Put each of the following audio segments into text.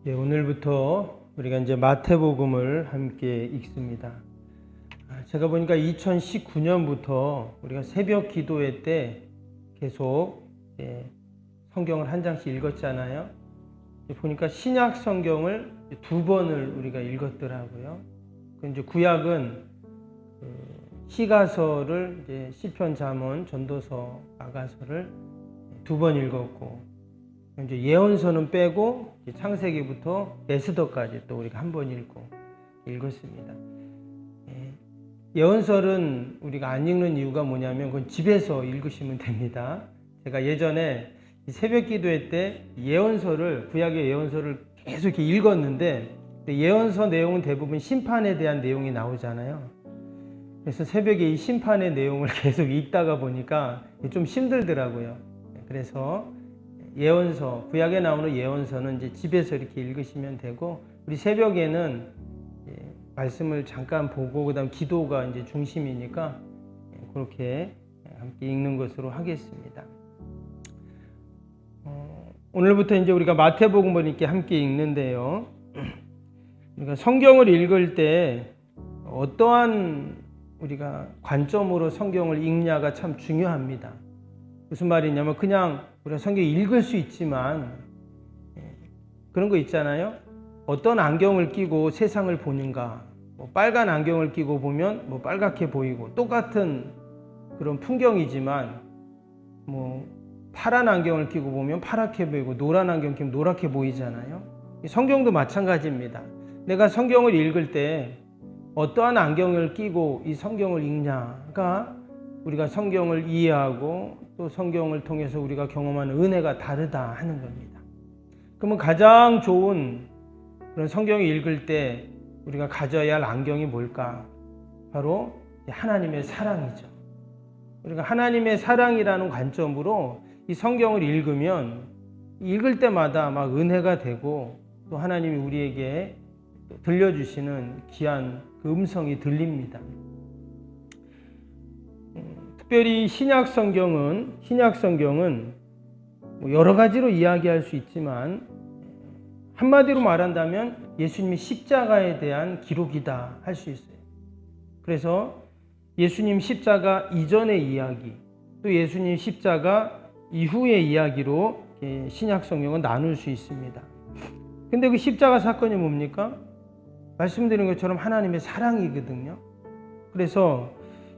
오늘부터 우리가 이제 마태복음을 함께 읽습니다. 제가 보니까 2019년부터 우리가 새벽 기도회 때 계속 성경을 한 장씩 읽었잖아요. 보니까 신약 성경을 두 번을 우리가 읽었더라고요. 이제 구약은 시가서를 이제 시편, 잠언, 전도서, 아가서를 두 번 읽었고, 이제 예언서는 빼고 창세기부터 에스더까지 또 우리가 한 번 읽었습니다. 예언서는 우리가 안 읽는 이유가 뭐냐면 그건 집에서 읽으시면 됩니다. 제가 예전에 새벽 기도회 때 예언서를, 구약의 예언서를 계속 이렇게 읽었는데 예언서 내용은 대부분 심판에 대한 내용이 나오잖아요. 그래서 새벽에 이 심판의 내용을 계속 읽다가 보니까 좀 힘들더라고요. 그래서 예언서, 구약에 나오는 예언서는 이제 집에서 이렇게 읽으시면 되고, 우리 새벽에는 말씀을 잠깐 보고 그다음 기도가 이제 중심이니까 그렇게 함께 읽는 것으로 하겠습니다. 오늘부터 이제 우리가 마태복음을 이렇게 함께 읽는데요. 우리가 성경을 읽을 때 어떠한 우리가 관점으로 성경을 읽냐가 참 중요합니다. 무슨 말이냐면 그냥 우리가 성경 읽을 수 있지만 그런 거 있잖아요. 어떤 안경을 끼고 세상을 보는가. 빨간 안경을 끼고 보면 빨갛게 보이고 똑같은 그런 풍경이지만 파란 안경을 끼고 보면 파랗게 보이고 노란 안경 끼면 노랗게 보이잖아요. 성경도 마찬가지입니다. 내가 성경을 읽을 때 어떠한 안경을 끼고 이 성경을 읽냐가 우리가 성경을 이해하고 또 성경을 통해서 우리가 경험하는 은혜가 다르다 하는 겁니다. 그러면 가장 좋은 그런 성경을 읽을 때 우리가 가져야 할 안경이 뭘까? 바로 하나님의 사랑이죠. 우리가 하나님의 사랑이라는 관점으로 이 성경을 읽으면 읽을 때마다 막 은혜가 되고 또 하나님이 우리에게 들려주시는 귀한 그 음성이 들립니다. 특별히 신약 성경은 여러 가지로 이야기할 수 있지만 한마디로 말한다면 예수님의 십자가에 대한 기록이다 할 수 있어요. 그래서 예수님 십자가 이전의 이야기, 또 예수님 십자가 이후의 이야기로 신약 성경은 나눌 수 있습니다. 근데 그 십자가 사건이 뭡니까? 말씀드린 것처럼 하나님의 사랑이거든요. 그래서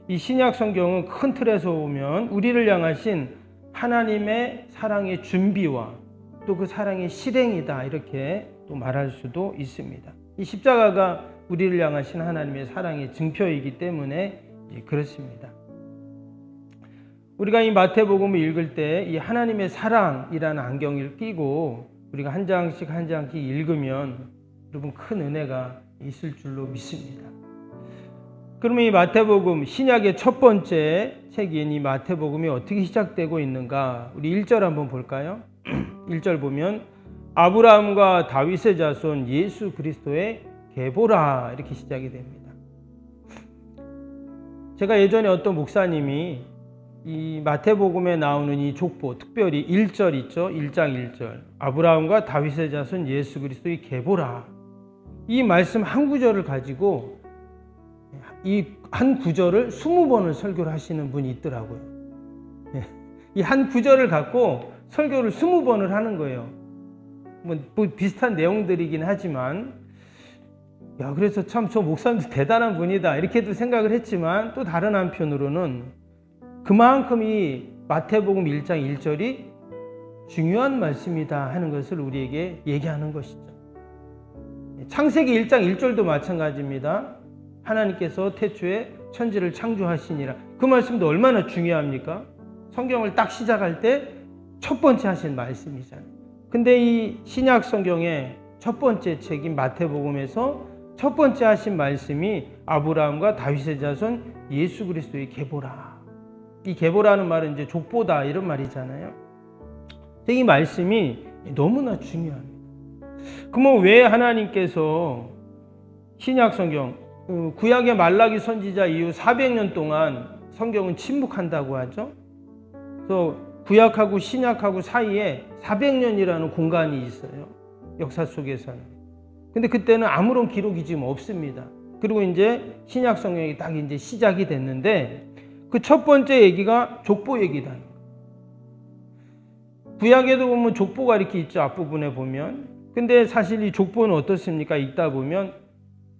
이 신약 성경은 큰 틀에서 보면 우리를 향하신 하나님의 사랑의 준비와 또 그 사랑의 실행이다 이렇게 또 말할 수도 있습니다. 이 십자가가 우리를 향하신 하나님의 사랑의 증표이기 때문에 그렇습니다. 우리가 이 마태복음을 읽을 때 이 하나님의 사랑이라는 안경을 끼고 우리가 한 장씩 읽으면 여러분 큰 은혜가 있을 줄로 믿습니다. 그러면 이 마태복음, 신약의 첫 번째 책인 이 마태복음이 어떻게 시작되고 있는가? 우리 1절 한번 볼까요? 1절 보면 아브라함과 다윗의 자손 예수 그리스도의 계보라 이렇게 시작이 됩니다. 제가 예전에 어떤 목사님이 이 마태복음에 나오는 이 족보, 특별히 1절 있죠? 1장 1절 아브라함과 다윗의 자손 예수 그리스도의 계보라, 이 말씀 한 구절을 가지고 이 한 구절을 20번을 설교를 하시는 분이 있더라고요. 이 한 구절을 갖고 설교를 20번을 하는 거예요. 뭐 비슷한 내용들이긴 하지만, 그래서 참 저 목사님도 대단한 분이다 이렇게도 생각을 했지만, 또 다른 한편으로는 그만큼 이 마태복음 1장 1절이 중요한 말씀이다 하는 것을 우리에게 얘기하는 것이죠. 창세기 1장 1절도 마찬가지입니다. 하나님께서 태초에 천지를 창조하시니라. 그 말씀도 얼마나 중요합니까? 성경을 딱 시작할 때 첫 번째 하신 말씀이잖아요. 근데 이 신약 성경의 첫 번째 책인 마태복음에서 첫 번째 하신 말씀이 아브라함과 다윗의 자손 예수 그리스도의 계보라. 이 계보라는 말은 이제 족보다 이런 말이잖아요. 이 말씀이 너무나 중요합니다. 그러면 왜 하나님께서 신약 성경, 구약의 말라기 선지자 이후 400년 동안 성경은 침묵한다고 하죠. 그래서 구약하고 신약하고 사이에 400년이라는 공간이 있어요. 역사 속에서는. 근데 그때는 아무런 기록이 지금 없습니다. 그리고 이제 신약 성경이 딱 이제 시작이 됐는데 그 첫 번째 얘기가 족보 얘기다. 구약에도 보면 족보가 이렇게 있죠. 앞부분에 보면. 근데 사실 이 족보는 어떻습니까? 읽다 보면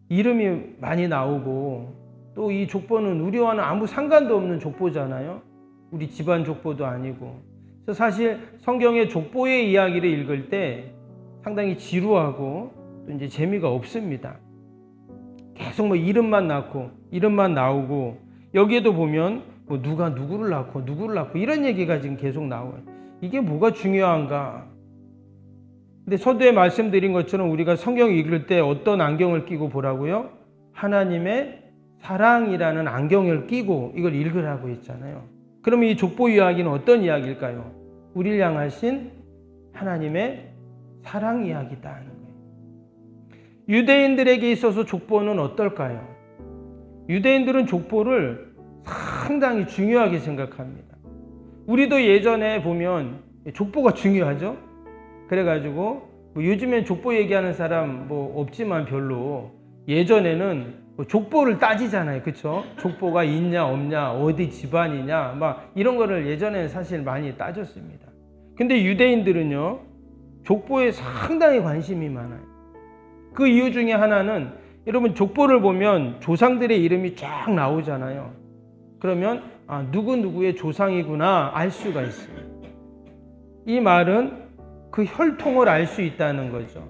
이름이 많이 나오고 또 이 족보는 우리와는 아무 상관도 없는 족보잖아요. 우리 집안 족보도 아니고. 그래서 사실 성경의 족보의 이야기를 읽을 때 상당히 지루하고 또 이제 재미가 없습니다. 계속 뭐 이름만 낳고 이름만 나오고 여기에도 보면 뭐 누가 누구를 낳고 이런 얘기가 지금 계속 나와요. 이게 뭐가 중요한가? 근데 서두에 말씀드린 것처럼 우리가 성경 읽을 때 어떤 안경을 끼고 보라고요? 하나님의 사랑이라는 안경을 끼고 이걸 읽으라고 했잖아요. 그러면 이 족보 이야기는 어떤 이야기일까요? 우리를 향하신 하나님의 사랑 이야기다 하는 거예요. 유대인들에게 있어서 족보는 어떨까요? 유대인들은 족보를 상당히 중요하게 생각합니다. 우리도 예전에 보면 족보가 중요하죠. 그래가지고 뭐 요즘엔 족보 얘기하는 사람 뭐 없지만 별로 예전에는 뭐 족보를 따지잖아요. 그렇죠? 족보가 있냐 없냐 어디 집안이냐 막 이런 거를 예전에는 사실 많이 따졌습니다. 근데 유대인들은요 족보에 상당히 관심이 많아요. 그 이유 중에 하나는 여러분 족보를 보면 조상들의 이름이 쫙 나오잖아요. 그러면 누구누구의 조상이구나 알 수가 있어요. 이 말은 그 혈통을 알 수 있다는 거죠.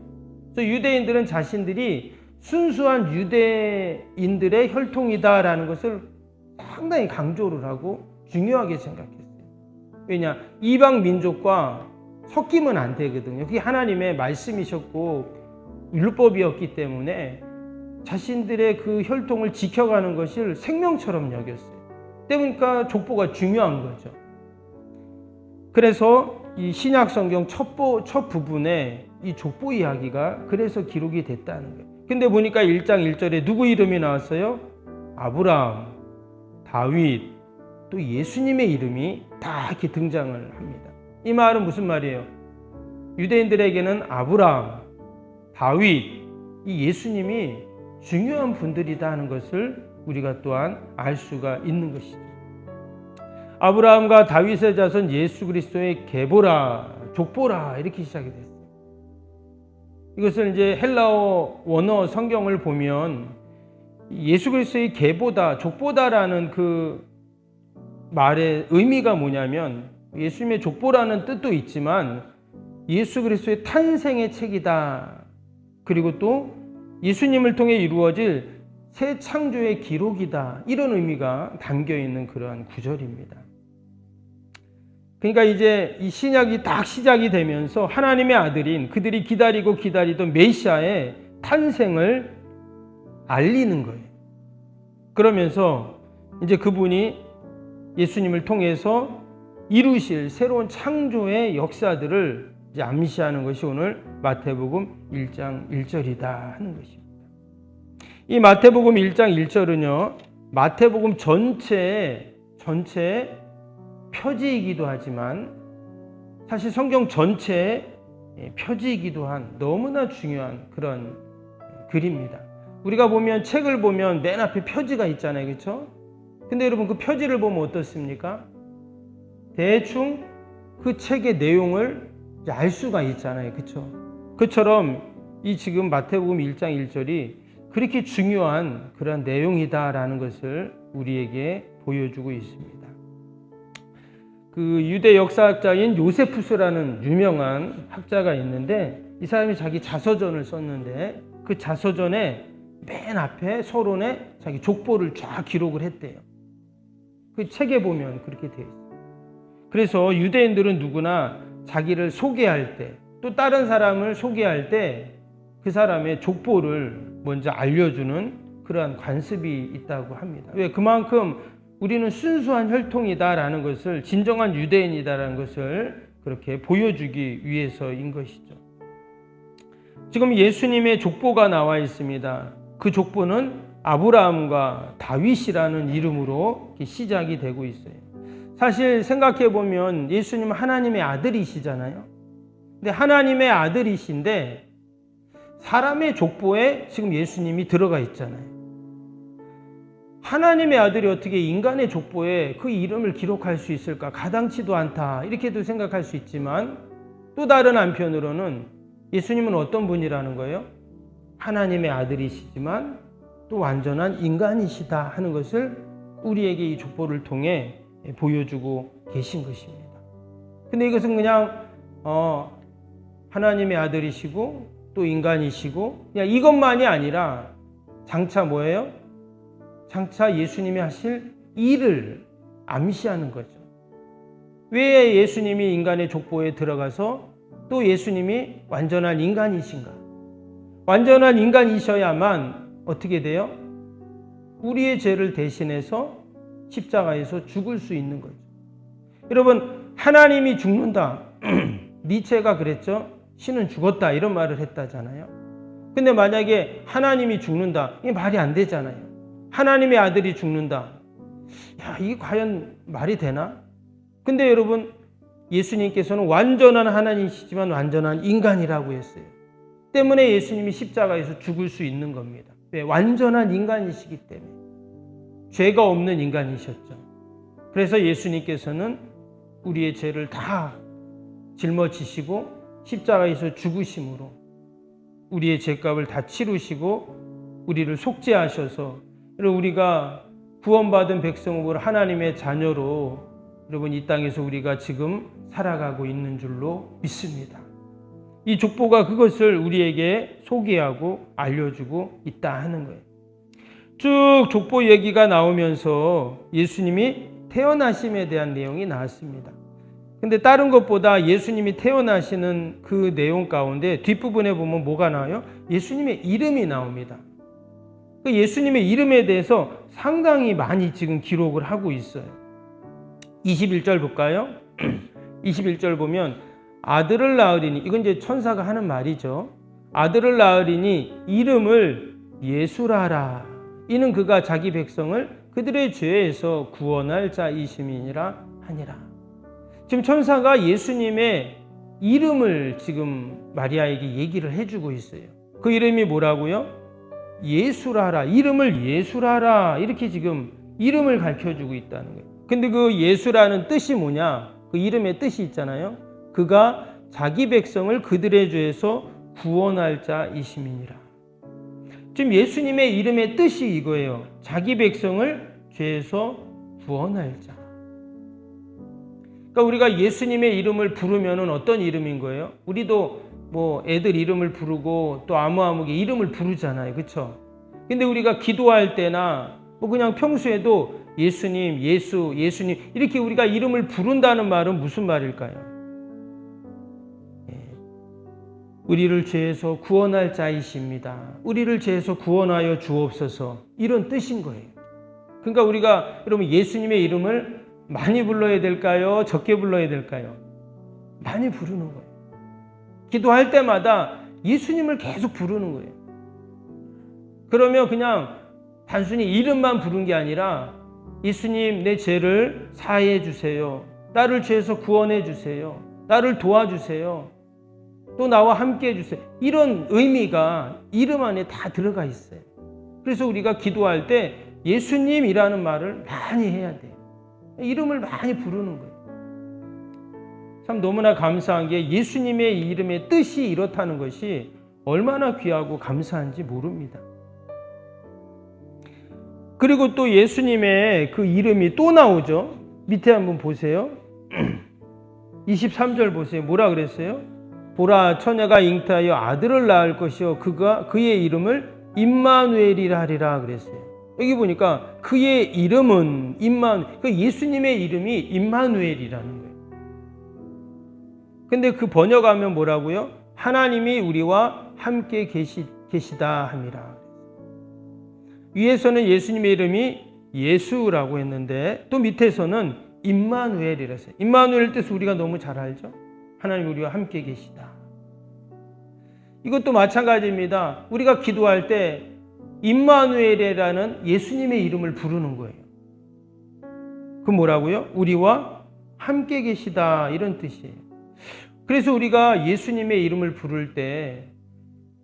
그래서 유대인들은 자신들이 순수한 유대인들의 혈통이다라는 것을 상당히 강조를 하고 중요하게 생각했어요. 왜냐? 이방 민족과 섞이면 안 되거든요. 그게 하나님의 말씀이셨고 율법이었기 때문에 자신들의 그 혈통을 지켜가는 것을 생명처럼 여겼어요. 그러니까 족보가 중요한 거죠. 그래서 이 신약 성경 첫 부분에 이 족보 이야기가 그래서 기록이 됐다는 거예요. 근데 보니까 1장 1절에 누구 이름이 나왔어요? 아브라함, 다윗, 또 예수님의 이름이 다 이렇게 등장을 합니다. 이 말은 무슨 말이에요? 유대인들에게는 아브라함, 다윗, 이 예수님이 중요한 분들이다 하는 것을 우리가 또한 알 수가 있는 것이죠. 아브라함과 다윗의 자손 예수 그리스도의 계보라, 족보라 이렇게 시작이 됐어요. 이것을 이제 헬라어 원어 성경을 보면 예수 그리스도의 계보다, 족보다라는 그 말의 의미가 뭐냐면 예수님의 족보라는 뜻도 있지만 예수 그리스도의 탄생의 책이다. 그리고 또 예수님을 통해 이루어질 새 창조의 기록이다. 이런 의미가 담겨 있는 그러한 구절입니다. 그러니까 이제 이 신약이 딱 시작이 되면서 하나님의 아들인 그들이 기다리던 메시아의 탄생을 알리는 거예요. 그러면서 이제 그분이 예수님을 통해서 이루실 새로운 창조의 역사들을 이제 암시하는 것이 오늘 마태복음 1장 1절이다 하는 것입니다. 이 마태복음 1장 1절은요, 마태복음 전체의 표지이기도 하지만 사실 성경 전체의 표지이기도 한 너무나 중요한 그런 글입니다. 우리가 보면 책을 보면 맨 앞에 표지가 있잖아요. 그렇죠? 근데 여러분 그 표지를 보면 어떻습니까? 대충 그 책의 내용을 알 수가 있잖아요. 그렇죠? 그처럼 이 지금 마태복음 1장 1절이 그렇게 중요한 그런 내용이다라는 것을 우리에게 보여주고 있습니다. 그 유대 역사학자인 요세푸스라는 유명한 학자가 있는데 이 사람이 자기 자서전을 썼는데 그 자서전에 맨 앞에 서론에 자기 족보를 쫙 기록을 했대요. 그 책에 보면 그렇게 되어 있어요. 그래서 유대인들은 누구나 자기를 소개할 때 또 다른 사람을 소개할 때 그 사람의 족보를 먼저 알려주는 그러한 관습이 있다고 합니다. 왜? 그만큼 우리는 순수한 혈통이다라는 것을, 진정한 유대인이다라는 것을 그렇게 보여주기 위해서인 것이죠. 지금 예수님의 족보가 나와 있습니다. 그 족보는 아브라함과 다윗이라는 이름으로 시작이 되고 있어요. 사실 생각해 보면 예수님은 하나님의 아들이시잖아요. 근데 하나님의 아들이신데 사람의 족보에 지금 예수님이 들어가 있잖아요. 하나님의 아들이 어떻게 인간의 족보에 그 이름을 기록할 수 있을까? 가당치도 않다. 이렇게도 생각할 수 있지만 또 다른 한편으로는 예수님은 어떤 분이라는 거예요? 하나님의 아들이시지만 또 완전한 인간이시다 하는 것을 우리에게 이 족보를 통해 보여주고 계신 것입니다. 근데 이것은 그냥 하나님의 아들이시고 또 인간이시고 그냥 이것만이 아니라 장차 뭐예요? 장차 예수님이 하실 일을 암시하는 거죠. 왜 예수님이 인간의 족보에 들어가서 또 예수님이 완전한 인간이신가? 완전한 인간이셔야만 어떻게 돼요? 우리의 죄를 대신해서 십자가에서 죽을 수 있는 거죠. 여러분, 하나님이 죽는다. 니체가 그랬죠. 신은 죽었다 이런 말을 했다잖아요. 근데 만약에 하나님이 죽는다, 이게 말이 안 되잖아요. 하나님의 아들이 죽는다. 야, 이게 과연 말이 되나? 근데 여러분, 예수님께서는 완전한 하나님이시지만 완전한 인간이라고 했어요. 때문에 예수님이 십자가에서 죽을 수 있는 겁니다. 왜? 완전한 인간이시기 때문에. 죄가 없는 인간이셨죠. 그래서 예수님께서는 우리의 죄를 다 짊어지시고 십자가에서 죽으심으로 우리의 죄값을 다 치르시고 우리를 속죄하셔서 우리가 구원받은 백성으로 하나님의 자녀로 여러분 이 땅에서 우리가 지금 살아가고 있는 줄로 믿습니다. 이 족보가 그것을 우리에게 소개하고 알려주고 있다 하는 거예요. 쭉 족보 얘기가 나오면서 예수님이 태어나심에 대한 내용이 나왔습니다. 근데 다른 것보다 예수님이 태어나시는 그 내용 가운데 뒷부분에 보면 뭐가 나와요? 예수님의 이름이 나옵니다. 그 예수님의 이름에 대해서 상당히 많이 지금 기록을 하고 있어요. 21절 볼까요? 21절 보면 아들을 낳으리니, 이건 이제 천사가 하는 말이죠. 아들을 낳으리니 이름을 예수라라. 이는 그가 자기 백성을 그들의 죄에서 구원할 자이심이니라 하니라. 지금 천사가 예수님의 이름을 지금 마리아에게 얘기를 해주고 있어요. 그 이름이 뭐라고요? 예수라라. 이름을 예수라라. 이렇게 지금 이름을 가르쳐주고 있다는 거예요. 근데 그 예수라는 뜻이 뭐냐? 그 이름의 뜻이 있잖아요. 그가 자기 백성을 그들의 죄에서 구원할 자이심이니라. 지금 예수님의 이름의 뜻이 이거예요. 자기 백성을 죄에서 구원할 자. 그러니까 우리가 예수님의 이름을 부르면 어떤 이름인 거예요? 우리도 뭐 애들 이름을 부르고 또 아무개 이름을 부르잖아요. 그렇죠? 근데 우리가 기도할 때나 뭐 그냥 평소에도 예수님, 예수님 이렇게 우리가 이름을 부른다는 말은 무슨 말일까요? 우리를 죄에서 구원할 자이십니다. 우리를 죄에서 구원하여 주옵소서. 이런 뜻인 거예요. 그러니까 우리가 여러분 예수님의 이름을 많이 불러야 될까요? 적게 불러야 될까요? 많이 부르는 거예요. 기도할 때마다 예수님을 계속 부르는 거예요. 그러면 그냥 단순히 이름만 부른 게 아니라 예수님 내 죄를 사해 주세요. 나를 죄에서 구원해 주세요. 나를 도와주세요. 또 나와 함께 해주세요. 이런 의미가 이름 안에 다 들어가 있어요. 그래서 우리가 기도할 때 예수님이라는 말을 많이 해야 돼요. 이름을 많이 부르는 거예요. 참 너무나 감사한 게 예수님의 이름의 뜻이 이렇다는 것이 얼마나 귀하고 감사한지 모릅니다. 그리고 또 예수님의 그 이름이 또 나오죠. 밑에 한번 보세요. 23절 보세요. 뭐라 그랬어요? 보라 처녀가 잉태하여 아들을 낳을 것이요 그의 이름을 임마누엘이라 하리라 그랬어요. 여기 보니까 그의 이름은 그 예수님의 이름이 임마누엘이라는 거예요. 근데 그 번역하면 뭐라고요? 하나님이 우리와 함께 계시다 함이라. 위에서는 예수님의 이름이 예수라고 했는데 또 밑에서는 임마누엘이라서 임마누엘 뜻을 우리가 너무 잘 알죠? 하나님 우리와 함께 계시다. 이것도 마찬가지입니다. 우리가 기도할 때 임마누엘이라는 예수님의 이름을 부르는 거예요. 그 뭐라고요? 우리와 함께 계시다 이런 뜻이에요. 그래서 우리가 예수님의 이름을 부를 때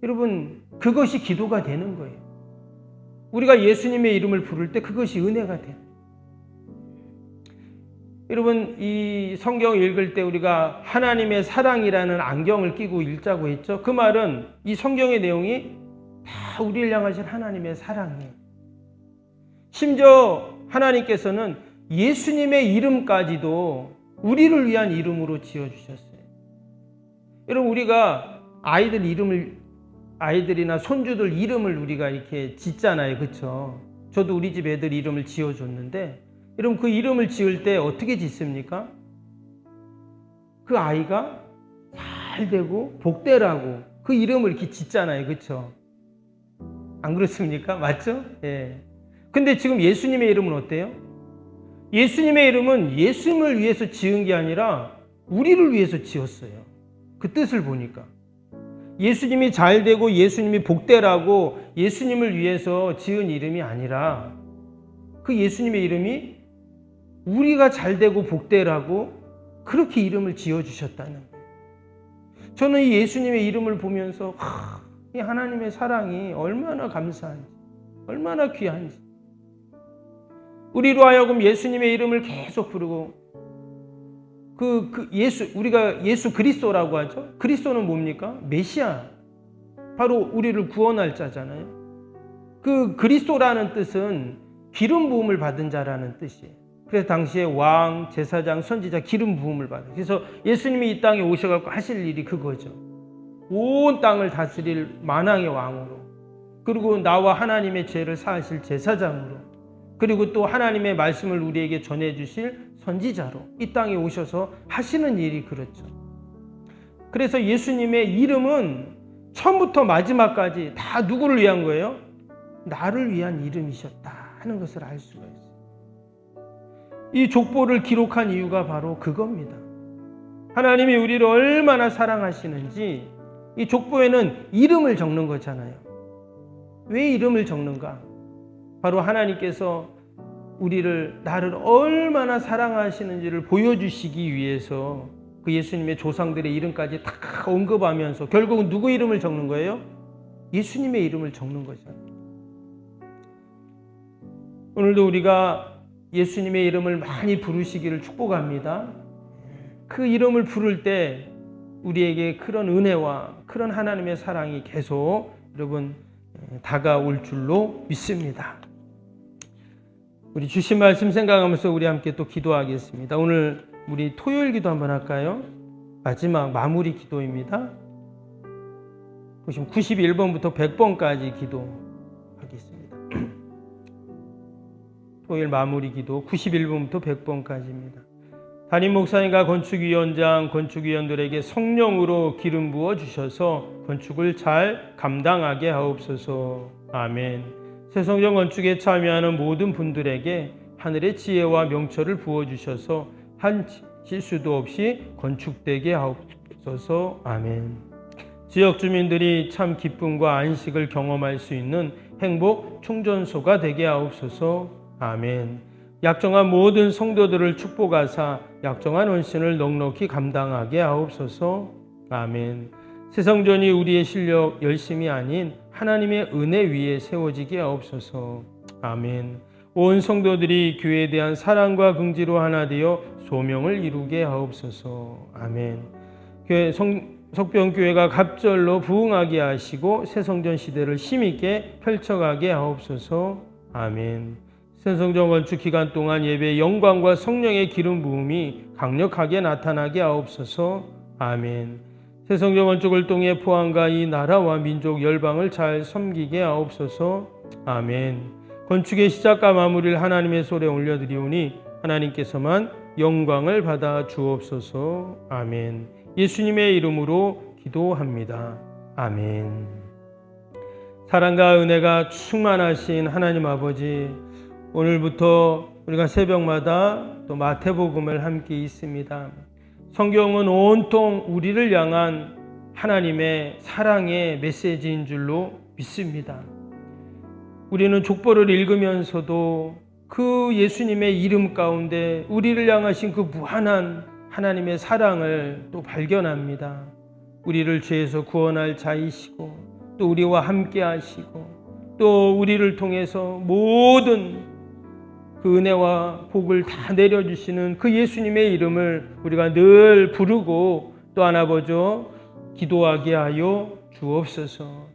여러분, 그것이 기도가 되는 거예요. 우리가 예수님의 이름을 부를 때 그것이 은혜가 돼요. 여러분, 이 성경 읽을 때 우리가 하나님의 사랑이라는 안경을 끼고 읽자고 했죠. 그 말은 이 성경의 내용이 다 우리를 향하신 하나님의 사랑이에요. 심지어 하나님께서는 예수님의 이름까지도 우리를 위한 이름으로 지어주셨어요. 여러분, 우리가 아이들이나 손주들 이름을 우리가 이렇게 짓잖아요. 그렇죠? 저도 우리 집 애들 이름을 지어줬는데, 여러분, 그 이름을 지을 때 어떻게 짓습니까? 그 아이가 잘 되고 복되라고 그 이름을 이렇게 짓잖아요. 그렇죠? 안 그렇습니까? 맞죠? 예. 근데 지금 예수님의 이름은 어때요? 예수님의 이름은 예수님을 위해서 지은 게 아니라 우리를 위해서 지었어요. 그 뜻을 보니까. 예수님이 잘 되고 예수님이 복되라고 예수님을 위해서 지은 이름이 아니라 그 예수님의 이름이 우리가 잘 되고 복되라고 그렇게 이름을 지어주셨다는 거예요. 저는 이 예수님의 이름을 보면서 이 하나님의 사랑이 얼마나 감사한지, 얼마나 귀한지. 우리로 하여금 예수님의 이름을 계속 부르고 우리가 예수 그리스도라고 하죠. 그리스도는 뭡니까? 메시아. 바로 우리를 구원할 자잖아요. 그 그리스도라는 뜻은 기름 부음을 받은 자라는 뜻이에요. 그래서 당시에 왕, 제사장, 선지자 기름 부음을 받아요. 그래서 예수님이 이 땅에 오셔서 하실 일이 그거죠. 온 땅을 다스릴 만왕의 왕으로, 그리고 나와 하나님의 죄를 사하실 제사장으로, 그리고 또 하나님의 말씀을 우리에게 전해주실 선지자로 이 땅에 오셔서 하시는 일이 그렇죠. 그래서 예수님의 이름은 처음부터 마지막까지 다 누구를 위한 거예요? 나를 위한 이름이셨다 하는 것을 알 수가 있어요. 이 족보를 기록한 이유가 바로 그겁니다. 하나님이 우리를 얼마나 사랑하시는지 이 족보에는 이름을 적는 거잖아요. 왜 이름을 적는가? 바로 하나님께서 나를 얼마나 사랑하시는지를 보여주시기 위해서 그 예수님의 조상들의 이름까지 다 언급하면서 결국은 누구 이름을 적는 거예요? 예수님의 이름을 적는 거잖아요. 오늘도 우리가 예수님의 이름을 많이 부르시기를 축복합니다. 그 이름을 부를 때 우리에게 그런 은혜와 그런 하나님의 사랑이 계속 여러분 다가올 줄로 믿습니다. 우리 주신 말씀 생각하면서 우리 함께 또 기도하겠습니다. 오늘 우리 토요일 기도 한번 할까요? 마지막 마무리 기도입니다. 보시면 91번부터 100번까지 기도하겠습니다. 토요일 마무리 기도 91번부터 100번까지입니다. 담임 목사님과 건축위원장, 건축위원들에게 성령으로 기름 부어 주셔서 건축을 잘 감당하게 하옵소서. 아멘. 새성전 건축에 참여하는 모든 분들에게 하늘의 지혜와 명철을 부어 주셔서 한 실수도 없이 건축되게 하옵소서. 아멘. 지역 주민들이 참 기쁨과 안식을 경험할 수 있는 행복 충전소가 되게 하옵소서. 아멘. 약정한 모든 성도들을 축복하사 약정한 헌신을 넉넉히 감당하게 하옵소서. 아멘. 새성전이 우리의 실력, 열심이 아닌 하나님의 은혜 위에 세워지게 하옵소서. 아멘. 온 성도들이 교회에 대한 사랑과 긍지로 하나 되어 소명을 이루게 하옵소서. 아멘. 석병교회가 갑절로 부흥하게 하시고 새성전 시대를 힘있게 펼쳐가게 하옵소서. 아멘. 새성전 건축 기간 동안 예배의 영광과 성령의 기름 부음이 강력하게 나타나게 하옵소서. 아멘. 새성전 건축을 통해 포항과 이 나라와 민족 열방을 잘 섬기게 하옵소서. 아멘. 건축의 시작과 마무리를 하나님의 손에 올려드리오니 하나님께서만 영광을 받아 주옵소서. 아멘. 예수님의 이름으로 기도합니다. 아멘. 사랑과 은혜가 충만하신 하나님 아버지, 오늘부터 우리가 새벽마다 또 마태복음을 함께 읽습니다. 성경은 온통 우리를 향한 하나님의 사랑의 메시지인 줄로 믿습니다. 우리는 족보를 읽으면서도 그 예수님의 이름 가운데 우리를 향하신 그 무한한 하나님의 사랑을 또 발견합니다. 우리를 죄에서 구원할 자이시고 또 또 우리와 함께 하시고 또 우리를 통해서 모든 그 은혜와 복을 다 내려주시는 그 예수님의 이름을 우리가 늘 부르고 또한 아버지 기도하게 하여 주옵소서.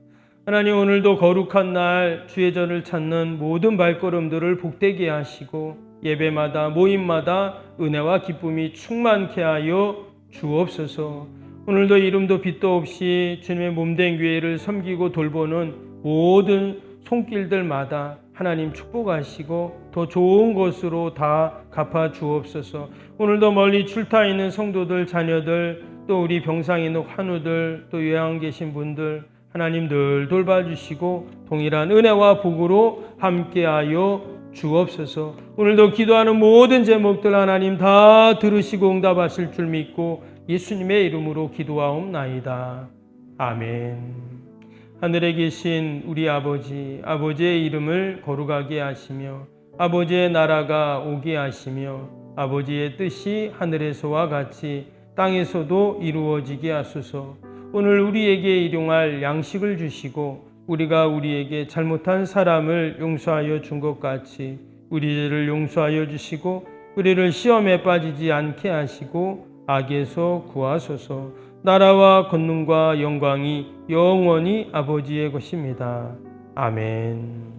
하나님, 오늘도 거룩한 날 주의 전을 찾는 모든 발걸음들을 복되게 하시고 예배마다 모임마다 은혜와 기쁨이 충만케 하여 주옵소서. 오늘도 이름도 빛도 없이 주님의 몸된 교회를 섬기고 돌보는 모든 손길들마다 하나님 축복하시고 더 좋은 것으로 다 갚아 주옵소서. 오늘도 멀리 출타 있는 성도들, 자녀들, 또 우리 병상 있는 환우들, 또 요양 계신 분들 하나님 늘 돌봐주시고 동일한 은혜와 복으로 함께하여 주옵소서. 오늘도 기도하는 모든 제목들 하나님 다 들으시고 응답하실 줄 믿고 예수님의 이름으로 기도하옵나이다. 아멘. 하늘에 계신 우리 아버지, 아버지의 이름을 거룩하게 하시며 아버지의 나라가 오게 하시며 아버지의 뜻이 하늘에서와 같이 땅에서도 이루어지게 하소서. 오늘 우리에게 일용할 양식을 주시고 우리가 우리에게 잘못한 사람을 용서하여 준 것 같이 우리 죄를 용서하여 주시고 우리를 시험에 빠지지 않게 하시고 악에서 구하소서. 나라와 권능과 영광이 영원히 아버지의 것입니다. 아멘.